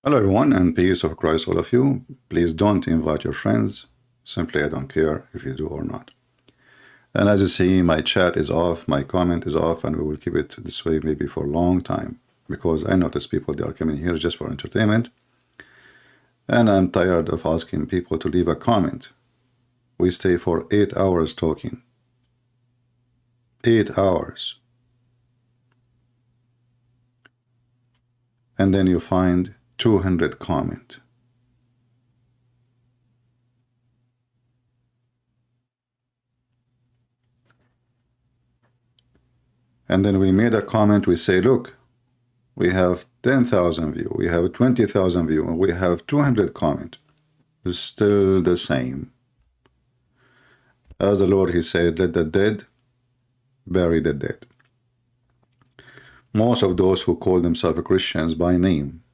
Hello everyone, and peace of Christ all of you. Please don't invite your friends. Simply, I don't care if you do or not. And as you see, my chat is off, my comment is off, and we will keep it this way maybe for a long time, because I notice people, they are coming here just for entertainment, and I'm tired of asking people to leave a comment. We stay for 8 hours talking. 8 hours. And then you find 200 comment. And then we made a comment, we say, look, we have 10,000 views, we have 20,000 views, and we have 200 comment. It's still the same. As the Lord, he said, let the dead bury the dead. Most of those who call themselves Christians by name,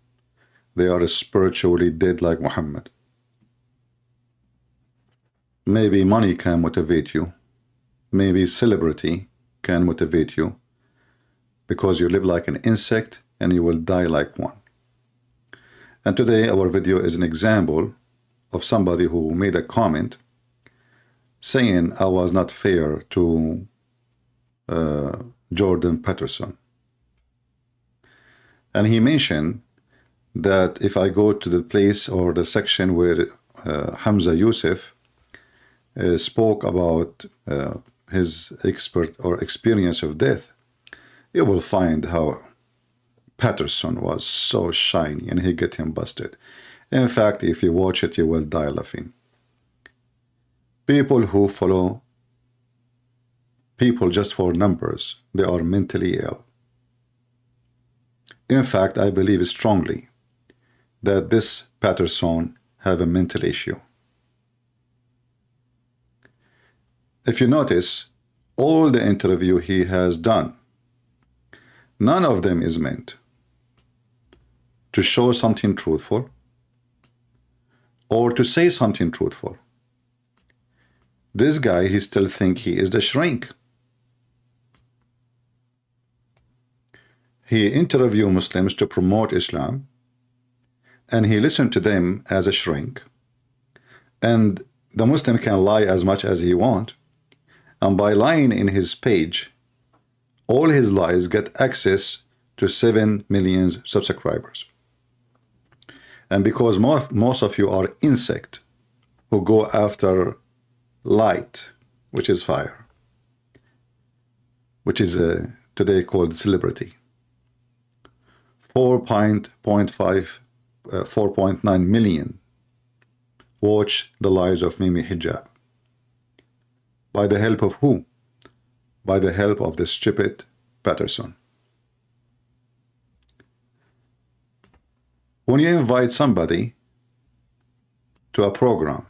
they are spiritually dead like Muhammad. Maybe money can motivate you. Maybe celebrity can motivate you, because you live like an insect and you will die like one. And today our video is an example of somebody who made a comment saying I was not fair to Jordan Peterson. And he mentioned that if I go to the place or the section where Hamza Yusuf spoke about his experience of death, you will find how Peterson was so shiny and he get him busted. In fact, if you watch it, you will die laughing. People who follow people just for numbers, they are mentally ill. In fact, I believe strongly that this Peterson have a mental issue. If you notice, all the interview he has done, none of them is meant to show something truthful or to say something truthful. This guy, he still think he is the shrink. He interview Muslims to promote Islam, and he listened to them as a shrink. And the Muslim can lie as much as he want, and by lying in his page, all his lies get access to 7 million subscribers. And because most of you are insect who go after light, which is fire, which is today called celebrity. 4.9 million watch the lies of Mimi Hijab. By the help of who? By the help of the stupid Peterson. When you invite somebody to a program,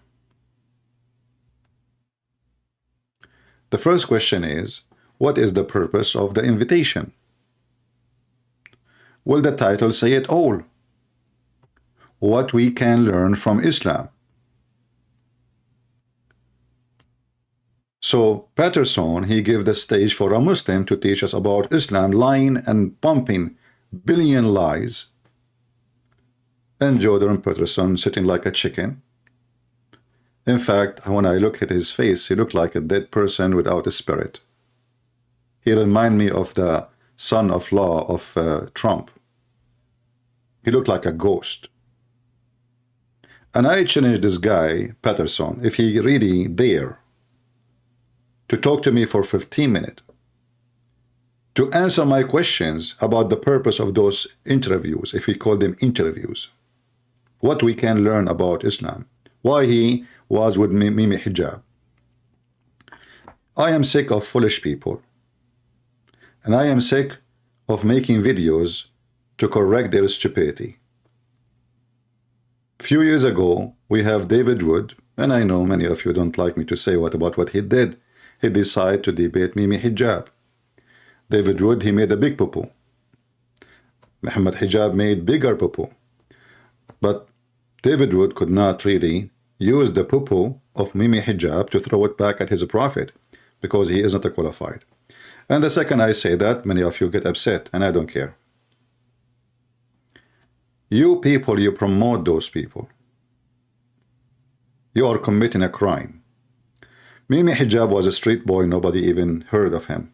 the first question is, what is the purpose of the invitation? Will the title say it all? What we can learn from Islam. So Peterson, he gave the stage for a Muslim to teach us about Islam, lying and pumping billion lies, and Jordan Peterson sitting like a chicken. In fact, when I look at his face, he looked like a dead person without a spirit. He reminded me of the son-in-law of Trump. He looked like a ghost. And I challenge this guy, Peterson, if he really dare to talk to me for 15 minutes, to answer my questions about the purpose of those interviews, if we call them interviews, what we can learn about Islam, why he was with Mimi Hijab. I am sick of foolish people, and I am sick of making videos to correct their stupidity. Few years ago, we have David Wood, and I know many of you don't like me to say about what he did. He decided to debate Mimi Hijab. David Wood, he made a big poo-poo. Muhammad Hijab made bigger poo-poo. But David Wood could not really use the poo-poo of Mimi Hijab to throw it back at his prophet, because he is not qualified. And the second I say that, many of you get upset, and I don't care. You people, you promote those people. You are committing a crime. Mimi Hijab was a street boy, nobody even heard of him.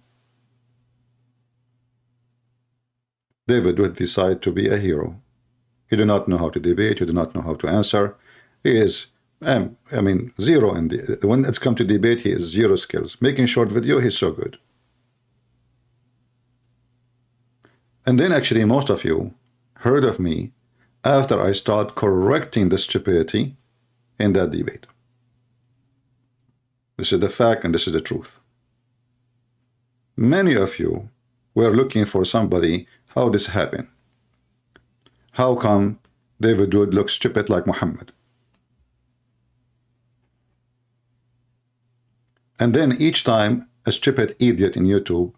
David would decide to be a hero. He do not know how to debate, he do not know how to answer. He is, zero in the, when it's come to debate, he is zero skills. Making short video, he's so good. And then actually most of you heard of me after I start correcting the stupidity in that debate. This is the fact and this is the truth. Many of you were looking for somebody, how this happened. How come David would look stupid like Muhammad? And then each time a stupid idiot in YouTube,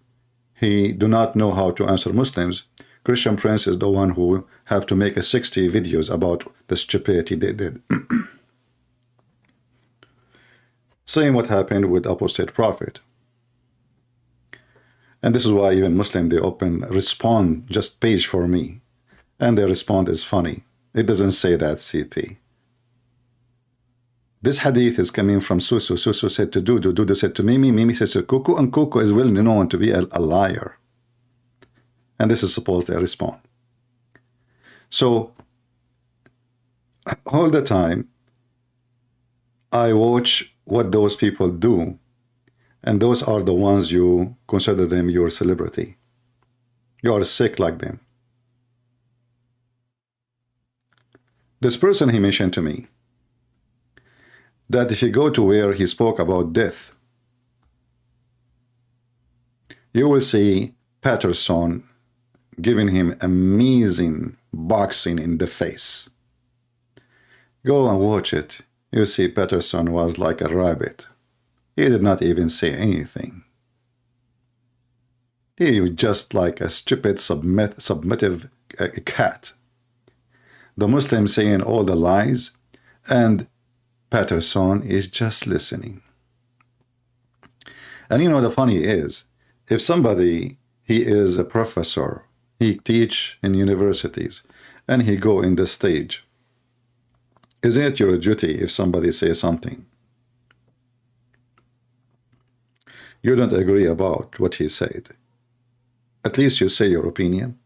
he do not know how to answer Muslims, Christian Prince is the one who have to make a 60 videos about the stupidity they did. Same what happened with Apostate Prophet. And this is why even Muslim, they open respond just page for me. And their response is funny. It doesn't say that CP. This hadith is coming from Susu. Susu said to Dudu. Dudu said to Mimi. Mimi says to Kuku. And Kuku is well known to be a liar. And this is supposed to respond. So, all the time, I watch what those people do. And those are the ones you consider them your celebrity. You are sick like them. This person, he mentioned to me that if you go to where he spoke about death, you will see Peterson giving him amazing boxing in the face. Go and watch it. You see Peterson was like a rabbit. He did not even say anything. He was just like a stupid submissive cat. The Muslim saying all the lies, and Peterson is just listening. And you know, the funny is, if somebody, he is a professor, he teach in universities, and he go in the stage, isn't it your duty if somebody says something you don't agree about what he said, at least you say your opinion?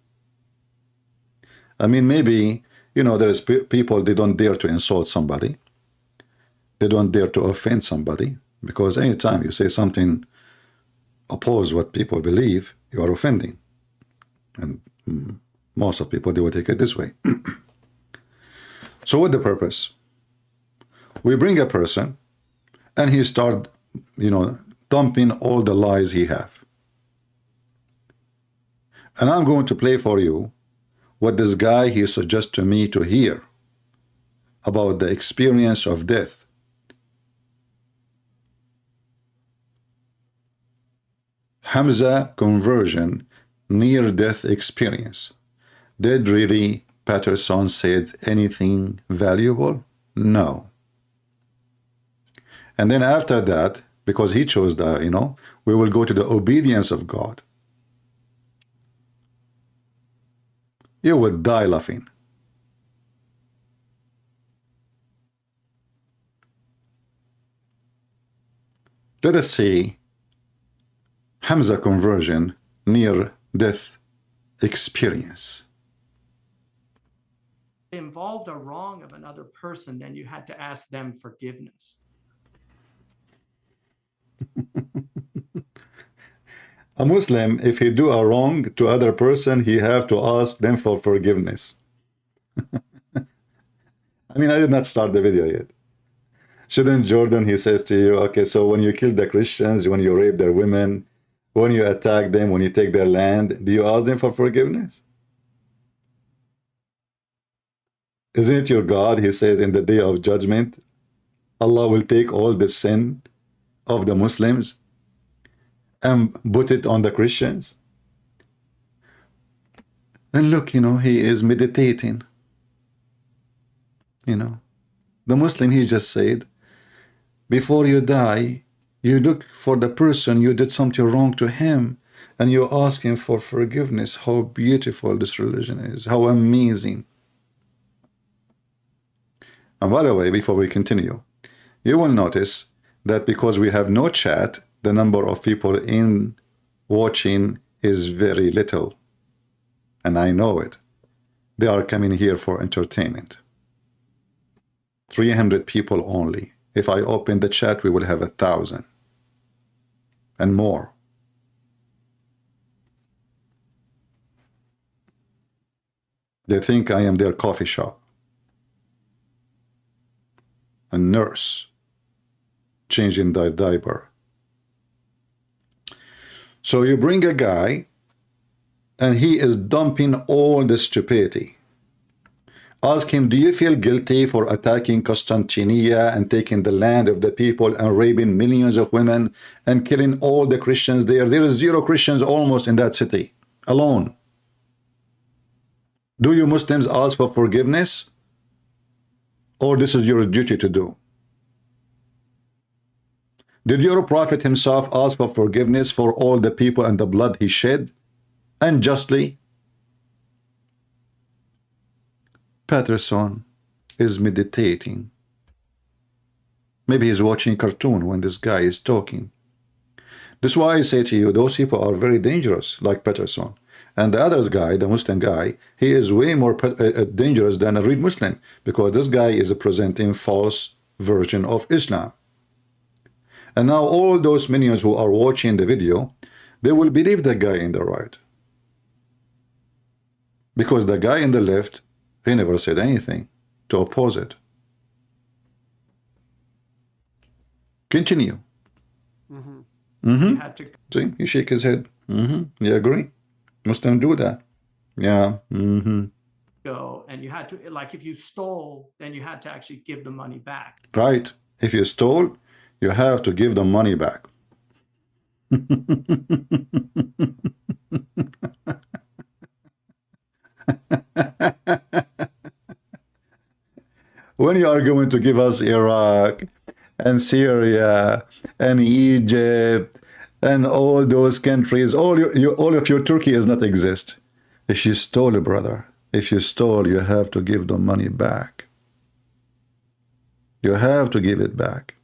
I mean, maybe, you know, there's people, they don't dare to insult somebody. They don't dare to offend somebody, because anytime you say something oppose what people believe, you are offending. And most of people, they will take it this way. So what the purpose? We bring a person and he start, you know, dumping all the lies he have. And I'm going to play for you what this guy, he suggests to me to hear about the experience of death. Hamza conversion, near-death experience. Did really Peterson said anything valuable? No. And then after that, because he chose the, you know, we will go to the obedience of God. You will die laughing. Let us see Hamza conversion, near-death experience. Involved a wrong of another person, then you had to ask them forgiveness. A Muslim, if he do a wrong to other person, he have to ask them for forgiveness. I mean, I did not start the video yet. Shouldn't Jordan, he says to you, okay, so when you kill the Christians, when you rape their women, when you attack them, when you take their land, do you ask them for forgiveness? Isn't it your God, he says, in the day of judgment, Allah will take all the sin of the Muslims and put it on the Christians? And look, you know, he is meditating. You know, the Muslim, he just said, before you die, you look for the person you did something wrong to him, and you ask him for forgiveness. How beautiful this religion is, how amazing. And by the way, before we continue, you will notice that because we have no chat, the number of people in watching is very little. And I know it. They are coming here for entertainment. 300 people only. If I open the chat, we will have 1,000 and more. They think I am their coffee shop. A nurse changing their diaper. So you bring a guy and he is dumping all the stupidity. Ask him, do you feel guilty for attacking Constantinia and taking the land of the people and raping millions of women and killing all the Christians there? There is 0 Christians almost in that city alone. Do you Muslims ask for forgiveness? Or this is your duty to do? Did your prophet himself ask for forgiveness for all the people and the blood he shed unjustly? Peterson is meditating. Maybe he's watching a cartoon when this guy is talking. This is why I say to you, those people are very dangerous, like Peterson. And the other guy, the Muslim guy, he is way more dangerous than a real Muslim, because this guy is presenting false version of Islam. And now all those minions who are watching the video, they will believe the guy in the right. Because the guy in the left, he never said anything to oppose it. Continue. You had to See, he shake his head. You agree? Muslims do that. Yeah. go, and you had to, like, if you stole, then you had to actually give the money back. Right. If you stole, you have to give the money back. When you are going to give us Iraq and Syria and Egypt and all those countries, all of your Turkey does not exist. If you stole, brother, if you stole, you have to give the money back. You have to give it back.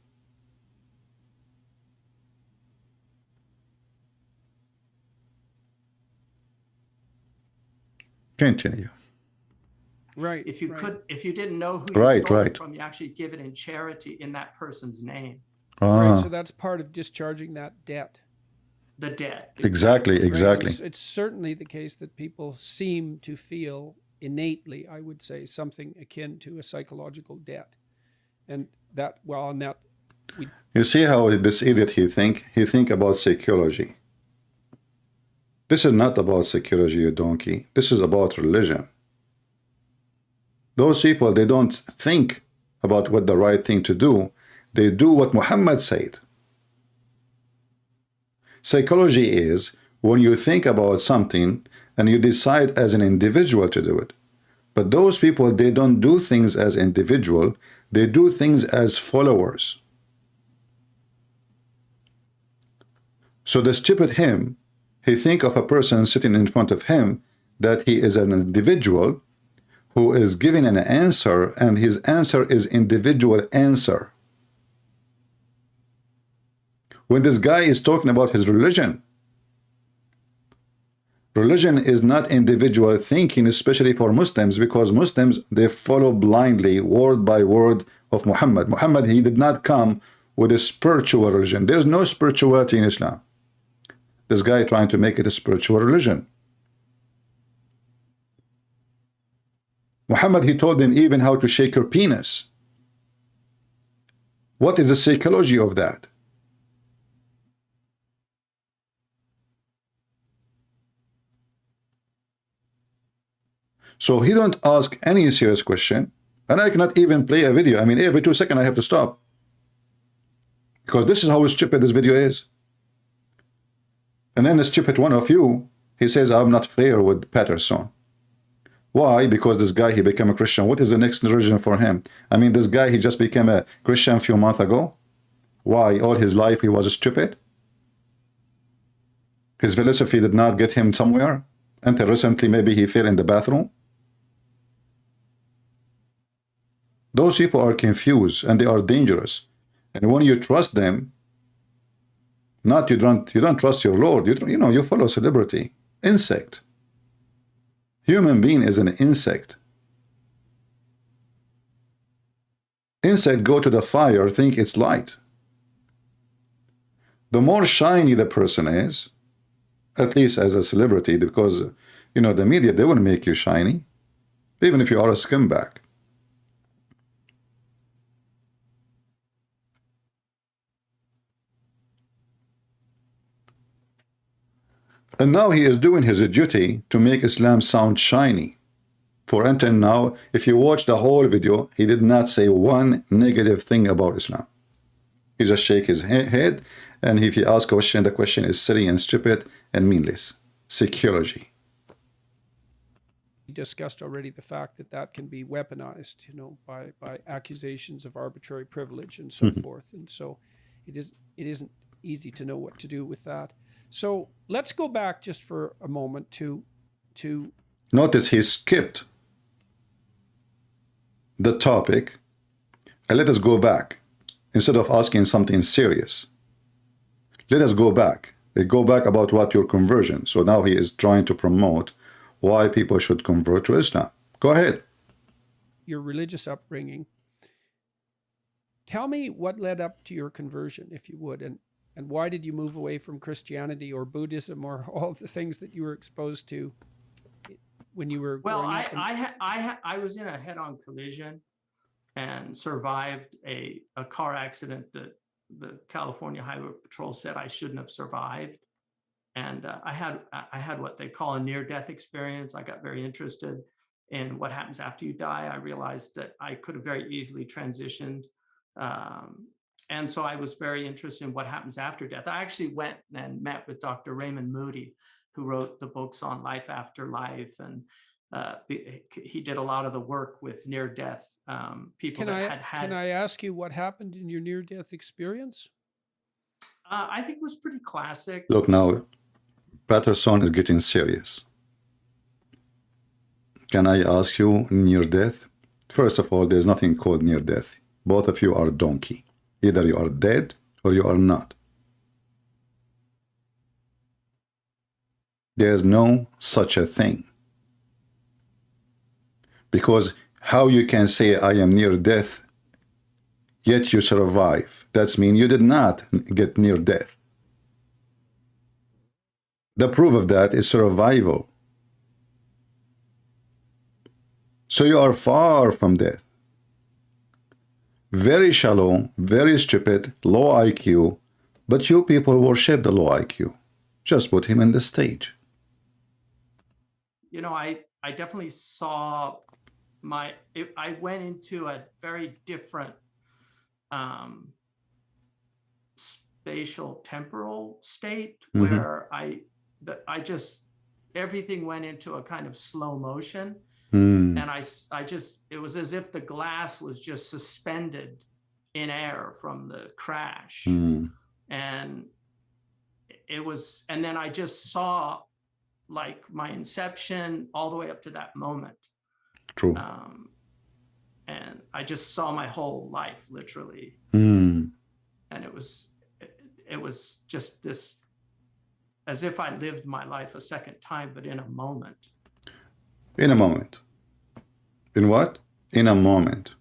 Continue. Right. If you right. could, if you didn't know who you Right, stole right. it from, you actually give it in charity in that person's name. Right, so that's part of discharging that debt. The debt. Exactly, Right? exactly. It's certainly the case that people seem to feel innately, I would say, something akin to a psychological debt. And that, well, and that we... You see how this idiot he think about psychology. This is not about psychology, you donkey. This is about religion. Those people, they don't think about what the right thing to do. They do what Muhammad said. Psychology is when you think about something and you decide as an individual to do it. But those people, they don't do things as individual. They do things as followers. So the stupid him, he think of a person sitting in front of him that he is an individual who is giving an answer, and his answer is individual answer. When this guy is talking about his religion, religion is not individual thinking, especially for Muslims, because Muslims, they follow blindly, word by word of Muhammad. Muhammad, he did not come with a spiritual religion. There's no spirituality in Islam. This guy trying to make it a spiritual religion. Muhammad, he told them even how to shake your penis. What is the psychology of that? So he don't ask any serious question, and I cannot even play a video. I mean, every 2 seconds I have to stop. Because this is how stupid this video is. And then the stupid one of you, he says, I'm not fair with Peterson. Why? Because this guy, he became a Christian. What is the next religion for him? I mean, this guy, he just became a Christian a few months ago. Why? All his life he was stupid? His philosophy did not get him somewhere? Until recently, maybe he fell in the bathroom? Those people are confused and they are dangerous. And when you trust them, not you don't trust your Lord. You follow celebrity, insect. Human being is an insect. Insect go to the fire, think it's light. The more shiny the person is, at least as a celebrity, because the media, they will make you shiny, even if you are a scumbag. And now he is doing his duty to make Islam sound shiny. For until now, if you watch the whole video, he did not say one negative thing about Islam. He just shake his head, and if you ask a question, the question is silly and stupid and meaningless. Psychology. We discussed already the fact that can be weaponized, by accusations of arbitrary privilege and so forth. And so it isn't easy to know what to do with that. So let's go back just for a moment to Notice he skipped the topic, and let us go back. Instead of asking something serious, let us go back. Go back about what your conversion. So now he is trying to promote why people should convert to Islam. Go ahead. Your religious upbringing. Tell me what led up to your conversion, if you would, and why did you move away from Christianity or Buddhism or all of the things that you were exposed to when you were Well, growing up? I was in a head-on collision and survived a car accident that the California Highway Patrol said I shouldn't have survived. And I had what they call a near-death experience. I got very interested in what happens after you die. I realized that I could have very easily transitioned. And so I was very interested in what happens after death. I actually went and met with Dr. Raymond Moody, who wrote the books on life after life. And he did a lot of the work with near-death people that had. Can I ask you what happened in your near-death experience? I think it was pretty classic. Look now, Peterson is getting serious. Can I ask you, near death? First of all, there's nothing called near death. Both of you are donkey. Either you are dead or you are not. There's no such a thing. Because how you can say I am near death, yet you survive? That means you did not get near death. The proof of that is survival. So you are far from death. Very shallow, very stupid, low IQ, but you people worship the low IQ. Just put him in the stage. I definitely saw I went into a very different spatial temporal state where everything went into a kind of slow motion. And it was as if the glass was just suspended in air from the crash. And then I just saw like my inception all the way up to that moment. True. And I just saw my whole life literally. And it was just this, as if I lived my life a second time, but in a moment. In a moment. In what? In a moment.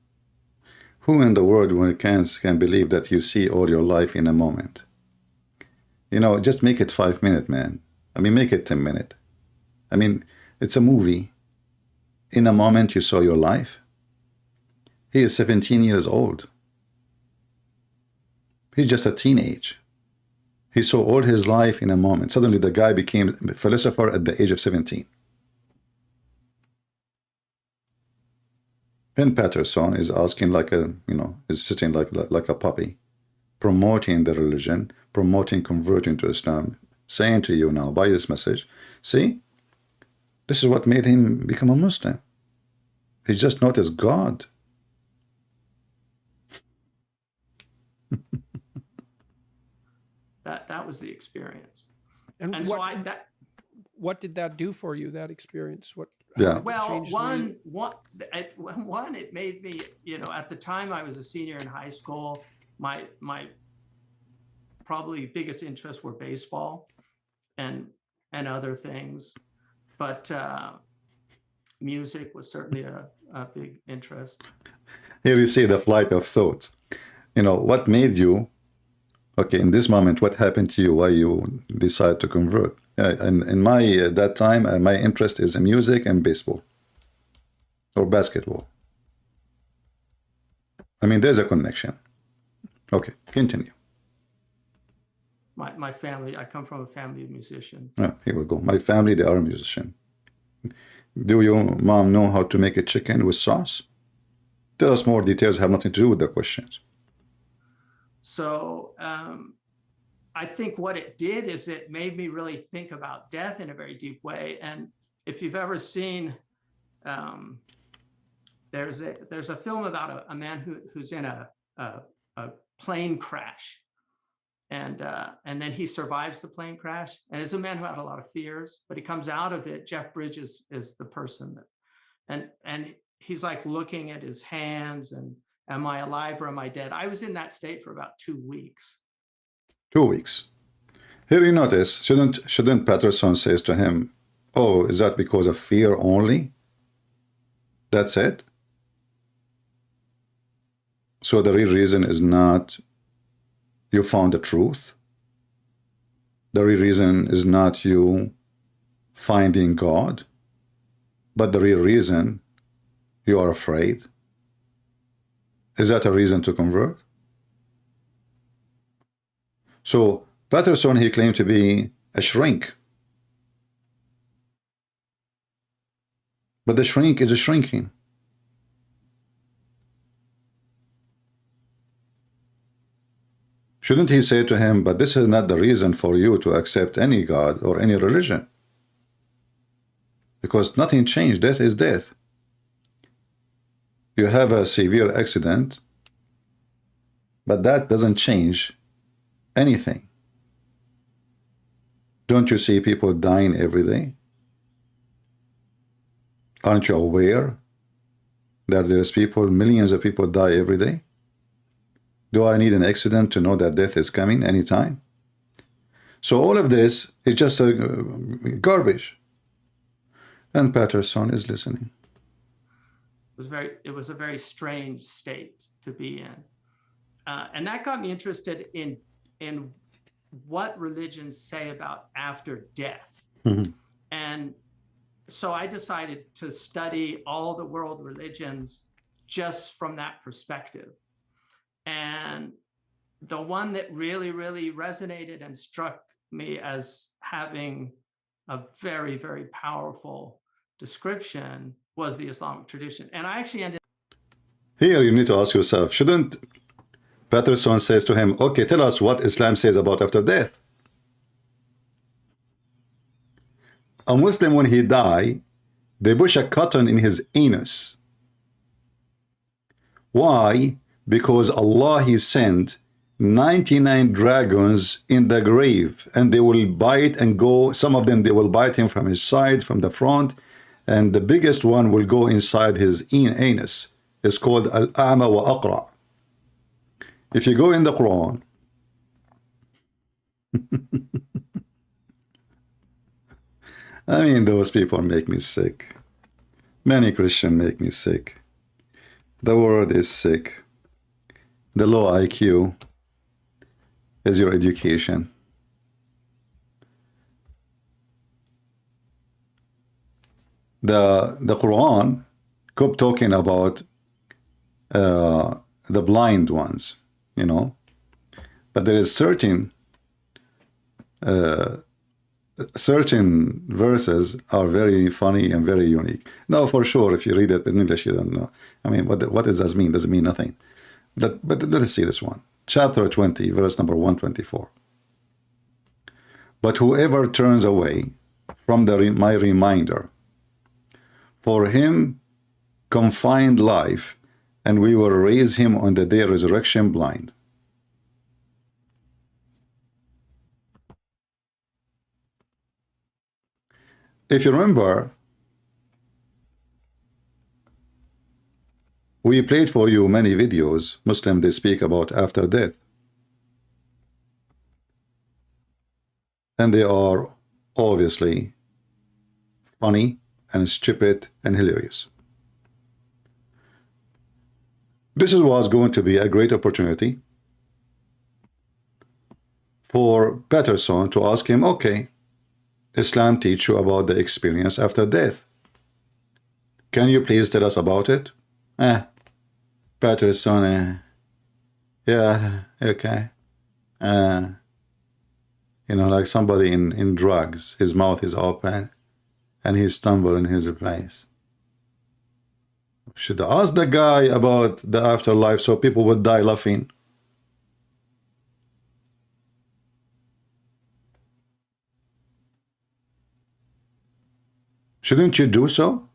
Who in the world can believe that you see all your life in a moment? Just make it 5 minutes, man. I mean, make it 10 minutes. I mean, it's a movie. In a moment, you saw your life. He is 17 years old. He's just a teenage. He saw all his life in a moment. Suddenly, the guy became a philosopher at the age of 17. And Peterson is asking is sitting like a puppy, promoting the religion, promoting converting to Islam, saying to you now by this message, see, this is what made him become a Muslim. He just noticed God. That was the experience. And so what did that do for you, that experience? Yeah. Well, changed the way one, it made me, at the time I was a senior in high school, my probably biggest interests were baseball and other things, but music was certainly a big interest. Here you see the flight of thoughts. What made you, okay, in this moment, what happened to you? Why you decide to convert? And in my that time, my interest is in music and baseball or basketball. I mean, there's a connection. Okay, continue. My family, I come from a family of musicians. Oh, here we go. My family, they are a musician. Do your mom know how to make a chicken with sauce? Tell us more details, have nothing to do with the questions. So I think what it did is it made me really think about death in a very deep way. And if you've ever seen, there's a film about a man who's in a plane crash, and then he survives the plane crash. And is a man who had a lot of fears, but he comes out of it. Jeff Bridges is the person that, and he's like looking at his hands and, am I alive or am I dead? I was in that state for about 2 weeks. 2 weeks. Here you notice, shouldn't Peterson says to him, oh, is that because of fear only? That's it? So the real reason is not you found the truth. The real reason is not you finding God, but the real reason you are afraid. Is that a reason to convert? So Peterson, he claimed to be a shrink. But the shrink is shrinking. Shouldn't he say to him, but this is not the reason for you to accept any God or any religion? Because nothing changed. Death is death. You have a severe accident, but that doesn't change anything. Don't you see people dying every day? Aren't you aware that there's people, millions of people die every day? Do I need an accident to know that death is coming anytime? So all of this is just garbage. And Peterson is listening. It was a very strange state to be in. And that got me interested in what religions say about after death. Mm-hmm. And so I decided to study all the world religions just from that perspective. And the one that really, really resonated and struck me as having a very, very powerful description was the Islamic tradition. And I actually ended. Here you need to ask yourself, shouldn't Peterson says to him, okay, tell us what Islam says about after death. A Muslim, when he die, they push a cotton in his anus. Why? Because Allah, he sent 99 dragons in the grave, and they will bite and go, some of them, they will bite him from his side, from the front, and the biggest one will go inside his anus. It's called Al-A'ma wa Aqra. If you go in the Quran, I mean, those people make me sick. Many Christians make me sick. The world is sick. The low IQ is your education. The Quran kept talking about the blind ones, you know, but there is certain verses are very funny and very unique. Now, for sure, if you read it in English, you don't know. I mean, what does that mean? Does it mean nothing? But let us see this one. Chapter 20, verse number 124. But whoever turns away from my reminder, for him confined life, and we will raise him on the day of resurrection blind. If you remember, We played for you many videos. Muslim, they speak about after death. And they are obviously funny and stupid and hilarious. This was going to be a great opportunity for Peterson to ask him, okay, Islam teach you about the experience after death. Can you please tell us about it? Peterson, yeah, okay. You know, like somebody in drugs, his mouth is open and he stumbled in his place. Should I ask the guy about the afterlife so people would die laughing? Shouldn't you do so?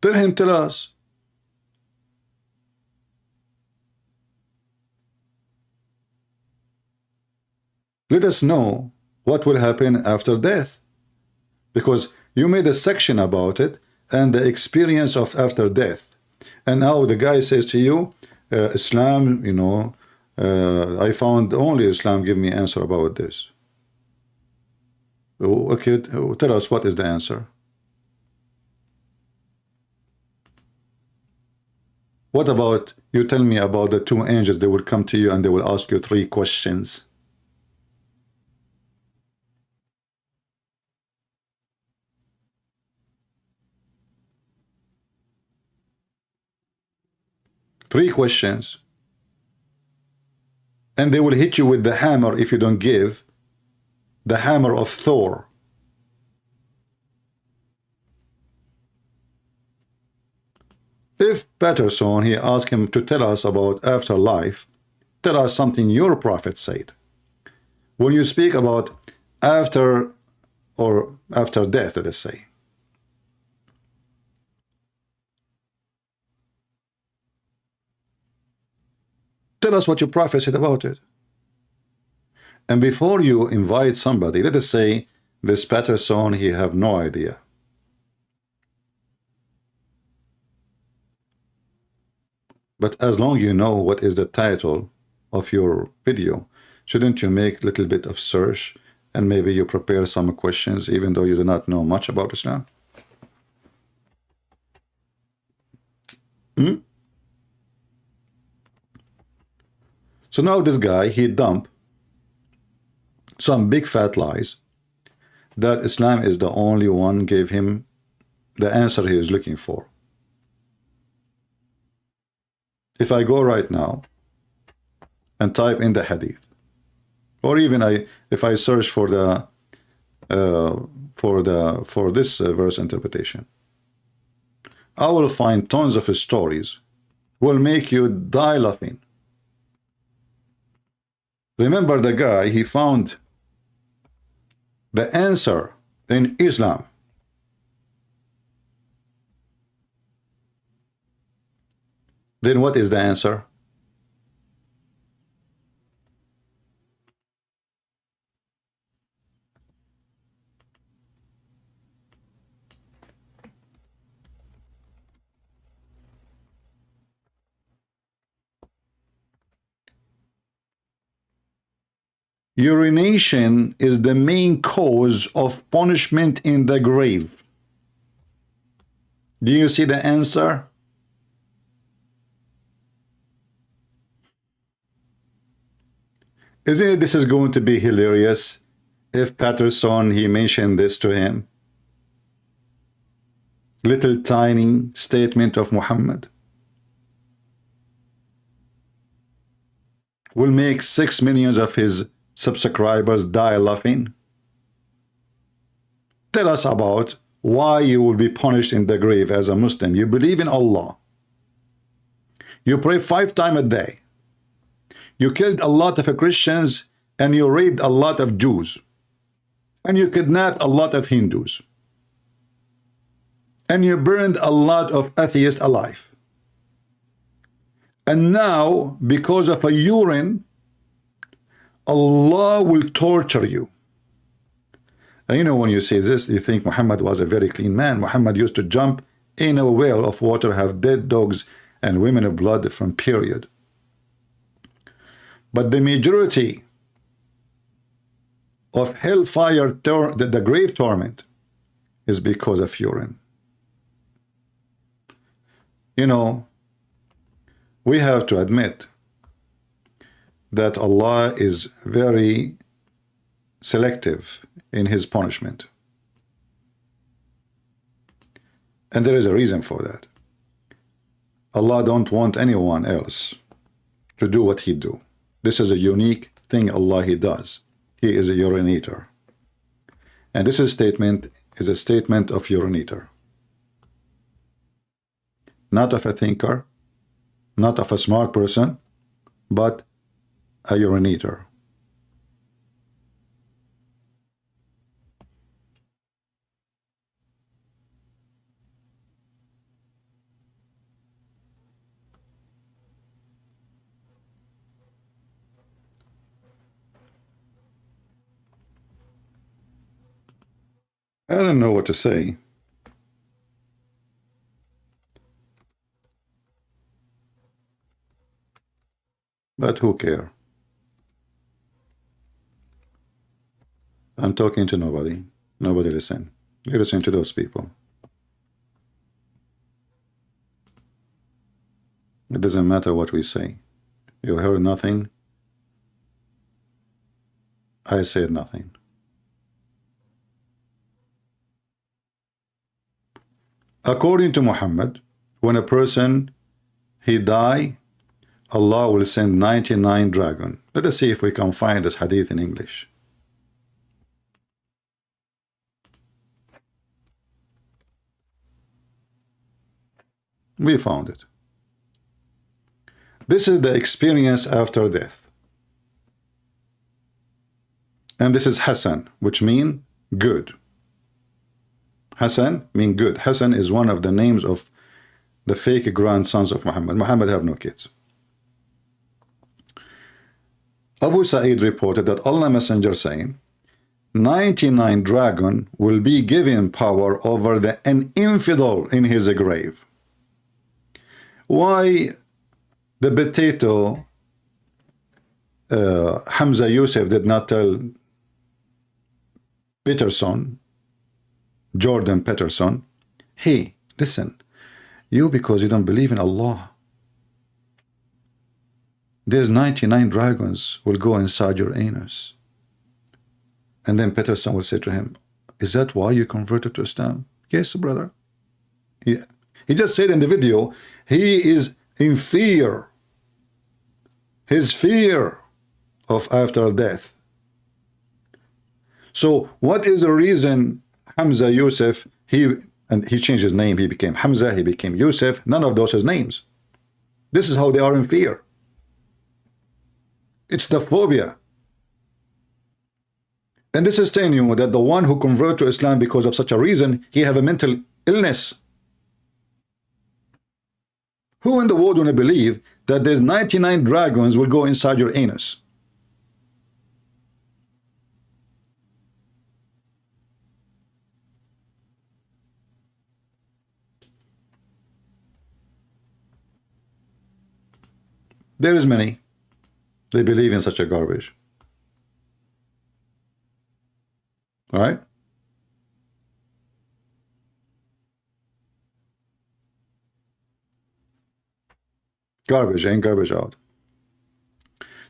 Tell him, tell us. Let us know what will happen after death. Because you made a section about it and the experience of after death. And now the guy says to you, Islam, you know, I found only Islam give me answer about this. Okay, tell us what is the answer. What about, you tell me about the two angels, they will come to you and they will ask you 3 questions. Three questions. And they will hit you with the hammer if you don't give. The hammer of Thor. If Peterson, he asked him to tell us about afterlife, tell us something your prophet said. When you speak about after or after death, let us say, tell us what your prophet said about it. And before you invite somebody, let us say this Peterson, he have no idea. But as long you know what is the title of your video, shouldn't you make a little bit of search and maybe you prepare some questions even though you do not know much about Islam? So now this guy, he dumped some big fat lies that Islam is the only one gave him the answer he is looking for. If I go right now and type in the hadith, or even if I search for the for this verse interpretation, I will find tons of stories will make you die laughing. Remember the guy, he found the answer in Islam. Then what is the answer? Urination is the main cause of punishment in the grave. Do you see the answer? Isn't it this is going to be hilarious if Peterson, he mentioned this to him? Little tiny statement of Muhammad will make 6 million of his subscribers die laughing. Tell us about why you will be punished in the grave as a Muslim. You believe in Allah. You pray 5 times a day. You killed a lot of Christians and you raped a lot of Jews. And you kidnapped a lot of Hindus. And you burned a lot of atheists alive. And now, because of a urine, Allah will torture you. And you know, when you say this, you think Muhammad was a very clean man. Muhammad used to jump in a well of water, have dead dogs and women of blood from period. But the majority of hellfire, the grave torment, is because of urine. You know, we have to admit that Allah is very selective in his punishment. And there is a reason for that. Allah don't want anyone else to do what he do. This is a unique thing Allah he does. He is a urinator. And this statement is a statement of urinator. Not of a thinker, not of a smart person, but a urinator. I don't know what to say. But who care? I'm talking to nobody. Nobody listen. You listen to those people. It doesn't matter what we say. You heard nothing. I said nothing. According to Muhammad, when a person he die, Allah will send 99 dragon. Let us see if we can find this hadith in English. We found it. This is the experience after death. And this is Hassan, which means good. Hassan means good. Hassan is one of the names of the fake grandsons of Muhammad. Muhammad have no kids. Abu Sa'id reported that Allah Messenger saying, 99 dragon will be given power over an infidel in his grave. Why the potato Hamza Yusuf did not tell Peterson, Jordan Peterson, hey, listen, you because you don't believe in Allah, there's 99 dragons will go inside your anus. And then Peterson will say to him, is that why you converted to Islam? Yes, brother. He just said in the video, he is in fear. His fear of after death. So what is the reason Hamza Yusuf, he changed his name, he became Hamza, he became Yusuf, none of those his names. This is how they are in fear. It's the phobia. And this is telling you that the one who converted to Islam because of such a reason, he have a mental illness. Who in the world want to believe that there's 99 dragons will go inside your anus? There is many. They believe in such a garbage. All right? Garbage in, garbage out.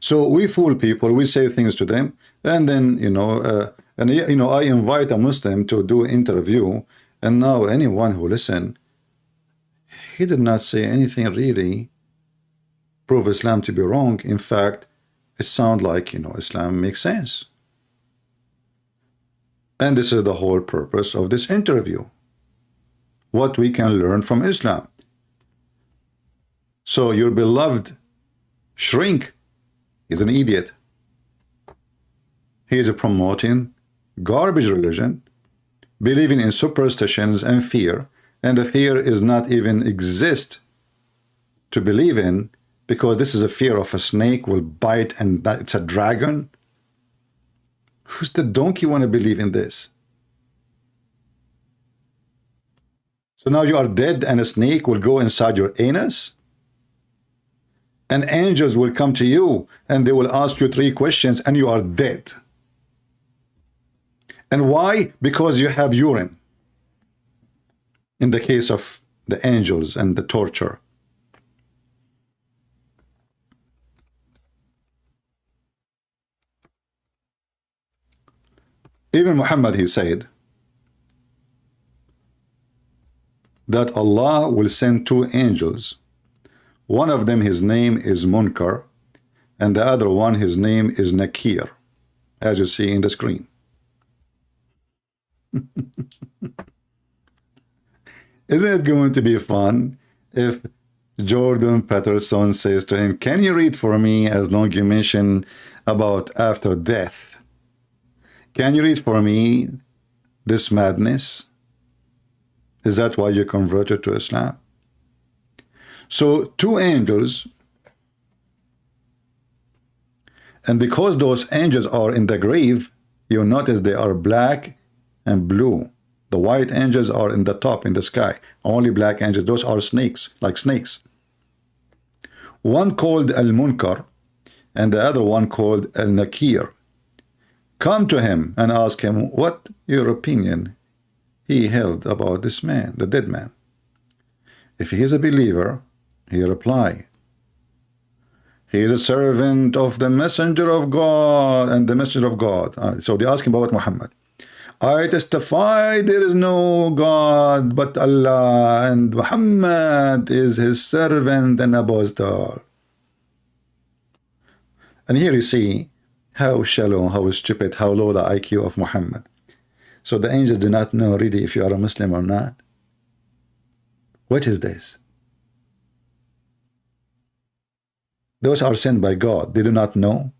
So we fool people, we say things to them, and then, I invite a Muslim to do an interview, and now anyone who listen, he did not say anything really prove Islam to be wrong. In fact, it sounds like, Islam makes sense. And this is the whole purpose of this interview. What we can learn from Islam. So your beloved shrink is an idiot. He is promoting garbage religion, believing in superstitions and fear, and the fear is not even exist to believe in, because this is a fear of a snake will bite and that it's a dragon. Who's the donkey want to believe in this? So now you are dead and a snake will go inside your anus? And angels will come to you and they will ask you 3 questions and you are dead. And why? Because you have urine. In the case of the angels and the torture. Even Muhammad, he said that Allah will send 2 angels. One of them, his name is Munkar, and the other one, his name is Nakir, as you see in the screen. Isn't it going to be fun if Jordan Peterson says to him, can you read for me, as long you mention about after death? Can you read for me this madness? Is that why you converted to Islam? So 2 angels, and because those angels are in the grave, you notice they are black and blue. The white angels are in the top in the sky. Only black angels, those are snakes, like snakes. One called Al-Munkar and the other one called Al-Nakir. Come to him and ask him what your opinion he held about this man, the dead man. If he is a believer, he reply, he is a servant of the messenger of God and the messenger of God. So they ask him about Muhammad. I testify there is no God but Allah, and Muhammad is his servant and apostle. And here you see how shallow, how stupid, how low the IQ of Muhammad. So the angels do not know really if you are a Muslim or not. What is this? Those are sent by God. They do not know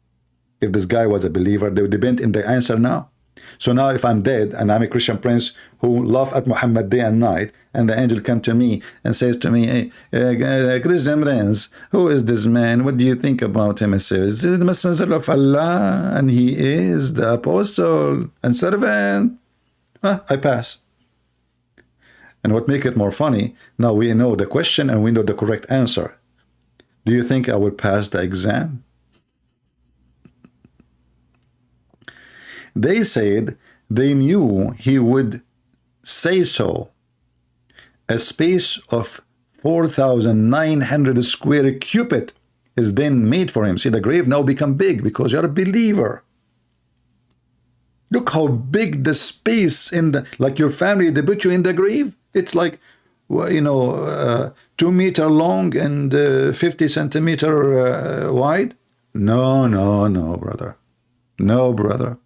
if this guy was a believer. They would depend in the answer now. So now if I'm dead and I'm a Christian prince who laugh at Muhammad day and night, and the angel come to me and says to me, hey, Christian prince, who is this man? What do you think about him? I say, is it the messenger of Allah? And he is the apostle and servant. I pass. And what make it more funny, now we know the question and we know the correct answer. Do you think I will pass the exam? They said they knew he would say so. A space of 4,900 square cubit is then made for him. See, the grave now become big because you're a believer. Look how big the space in the, like your family, they put you in the grave. It's like, well, you know, 2 meter long and 50 centimeter wide. No, brother. No, brother.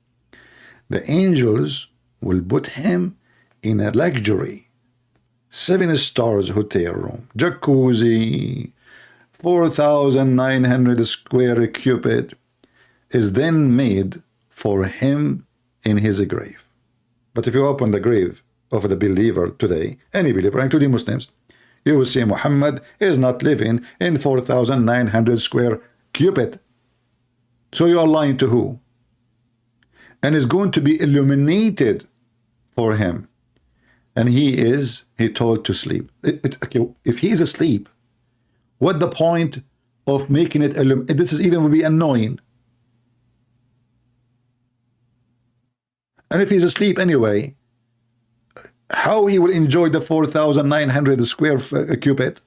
The angels will put him in a luxury 7 stars hotel room, jacuzzi, 4,900 square cubit is then made for him in his grave. But if you open the grave of the believer today, any believer, including Muslims, you will see Muhammad is not living in 4,900 square cubit. So you are lying to who? And is going to be illuminated for him. And he told to sleep. Okay, if he is asleep, what the point of making it illuminated? This is even will be annoying. And if he's asleep anyway, how he will enjoy the 4,900 square cubit?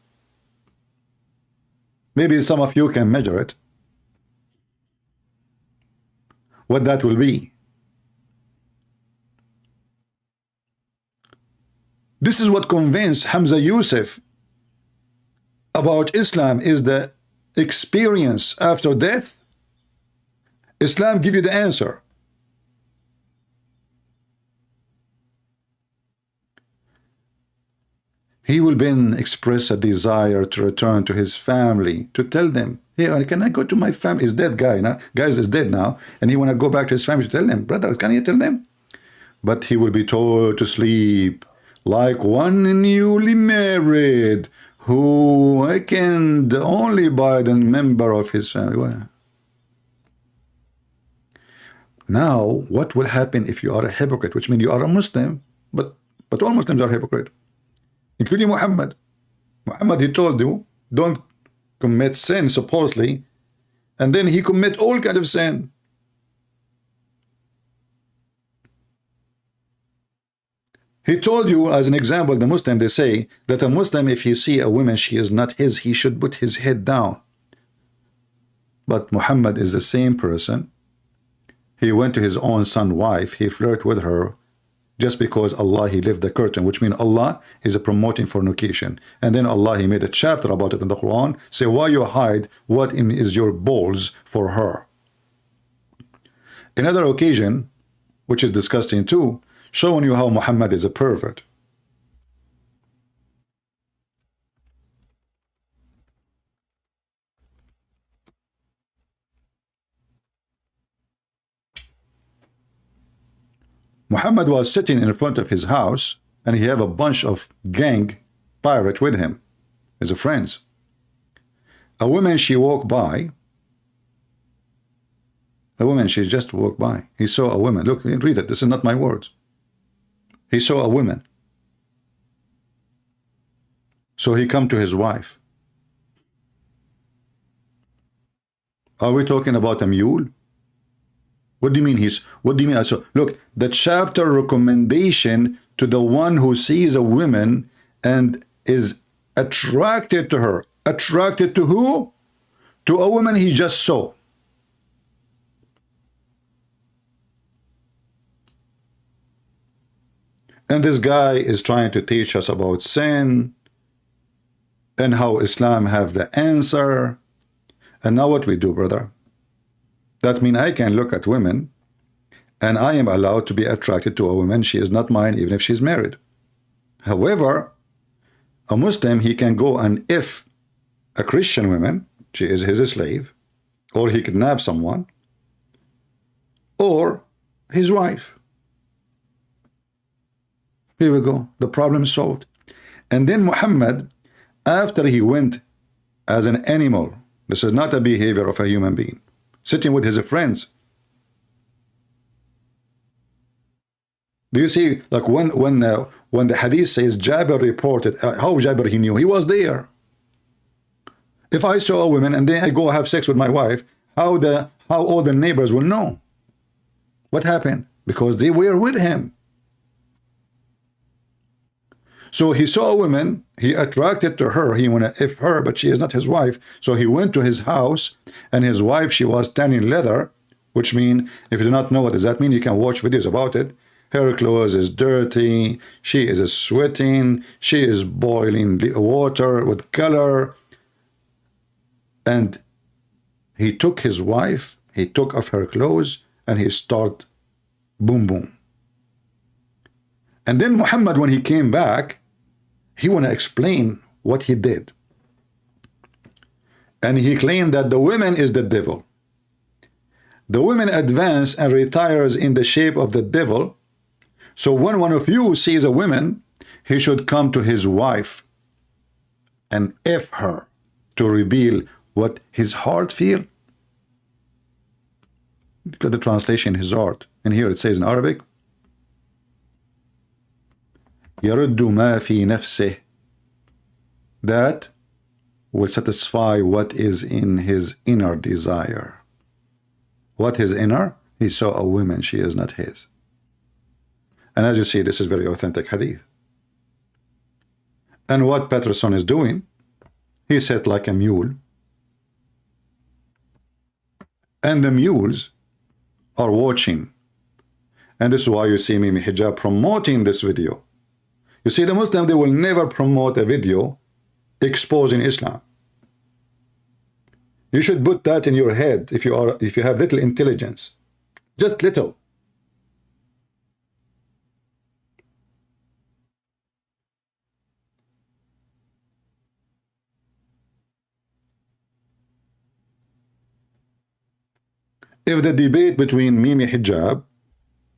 Maybe some of you can measure it. What that will be. This is what convinced Hamza Yusuf about Islam is the experience after death. Islam give you the answer. He will then express a desire to return to his family, to tell them, hey, can I go to my family? He's dead guy now. Guys is dead now. And he want to go back to his family to tell them, brother, can you tell them? But he will be told to sleep like one newly married who awakened only by the member of his family. Well, Now, what will happen if you are a hypocrite? Which means you are a Muslim, but all Muslims are hypocrite, including Muhammad. Muhammad, he told you, don't commit sin, supposedly, and then he commit all kind of sin. He told you, as an example, the Muslim, they say that a Muslim, if he see a woman, she is not his, he should put his head down. But Muhammad is the same person. He went to his own son's wife, he flirted with her, just because Allah, he lifted the curtain, which means Allah is promoting fornication. And then Allah, he made a chapter about it in the Quran, say, why you hide what is your balls for her? Another occasion, which is disgusting too, showing you how Muhammad is a pervert. Muhammad was sitting in front of his house, and he have a bunch of gang pirate with him, as a friends. A woman, she walked by. A woman, she just walked by. He saw a woman. Look, read it. This is not my words. He saw a woman. So he come to his wife. Are we talking about a mule? What do you mean what do you mean? So look, the chapter recommendation to the one who sees a woman and is attracted to her. Attracted to who? To a woman he just saw. And this guy is trying to teach us about sin and how Islam have the answer. And now what we do, brother? That means I can look at women and I am allowed to be attracted to a woman. She is not mine, even if she's married. However, a Muslim, he can go and if a Christian woman, she is his slave, or he kidnap someone, or his wife. Here we go. The problem is solved. And then Muhammad, after he went as an animal, this is not a behavior of a human being, sitting with his friends. Do you see, like when the hadith says Jabir reported, how Jabir he knew? He was there. If I saw a woman and then I go have sex with my wife, how all the neighbors will know? What happened? Because they were with him. So he saw a woman, he attracted to her, he wanted to if her, but she is not his wife. So he went to his house, and his wife, she was tanning leather, which means, if you do not know what does that mean, you can watch videos about it. Her clothes is dirty, she is sweating, she is boiling the water with color. And he took his wife, he took off her clothes, and he started boom, boom. And then Muhammad, when he came back, he want to explain what he did. And he claimed that the woman is the devil. The woman advance and retires in the shape of the devil. So when one of you sees a woman, he should come to his wife and F her to reveal what his heart feel. Look at the translation, his heart. And here it says in Arabic, يرد ما في نفسه, that will satisfy what is in his inner desire. What his inner? He saw a woman, she is not his. And as you see, this is very authentic hadith. And what Peterson is doing, he sat like a mule. And the mules are watching. And this is why you see Mimi Hijab promoting this video. You see, the Muslim, they will never promote a video exposing Islam. You should put that in your head if you have little intelligence. Just little. If the debate between Mimi Hijab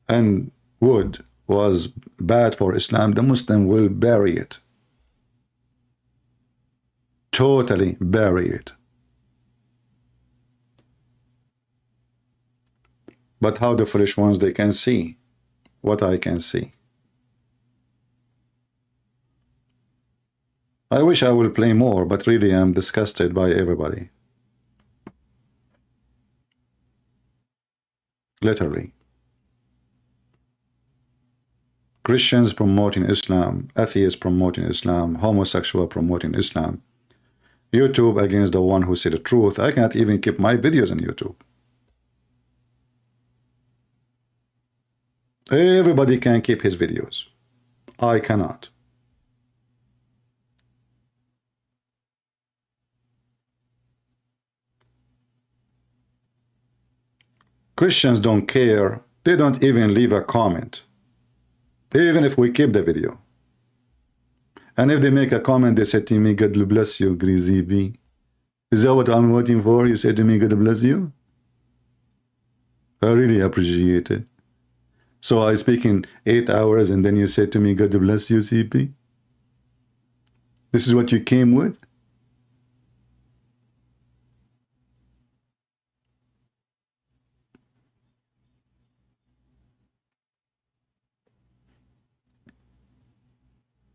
and Wood was bad for Islam, the Muslim will bury it. Totally bury it. But how the foolish ones, they can see what I can see. I wish I will play more, but really I'm disgusted by everybody. Literally. Christians promoting Islam, atheists promoting Islam, homosexual promoting Islam. YouTube against the one who said the truth. I cannot even keep my videos on YouTube. Everybody can keep his videos. I cannot. Christians don't care. They don't even leave a comment. Even if we keep the video. And if they make a comment, they say to me, God bless you, Greasy B. Is that what I'm waiting for? You say to me, God bless you? I really appreciate it. So I speak in 8 hours and then you say to me, God bless you, CP? This is what you came with?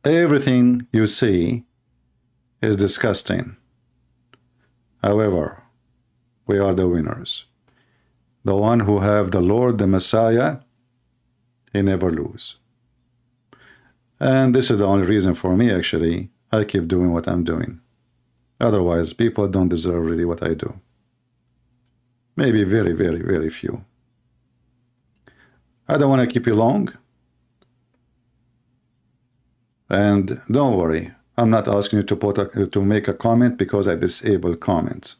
Everything you see is disgusting. However, we are the winners. The one who have the Lord, the Messiah, he never lose. And this is the only reason for me, actually. I keep doing what I'm doing. Otherwise, people don't deserve really what I do. Maybe very, very, very few. I don't want to keep you long. And don't worry, I'm not asking you to make a comment because I disable comments.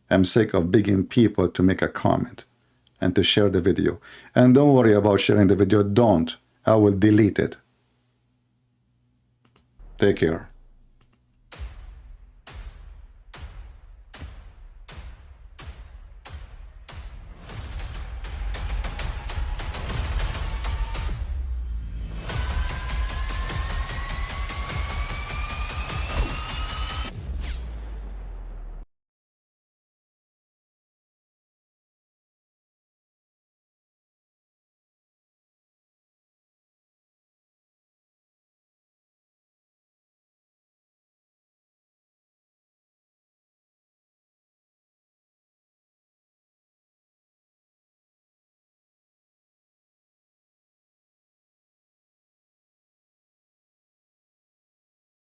I'm sick of begging people to make a comment and to share the video. And don't worry about sharing the video. Don't. I will delete it. Take care.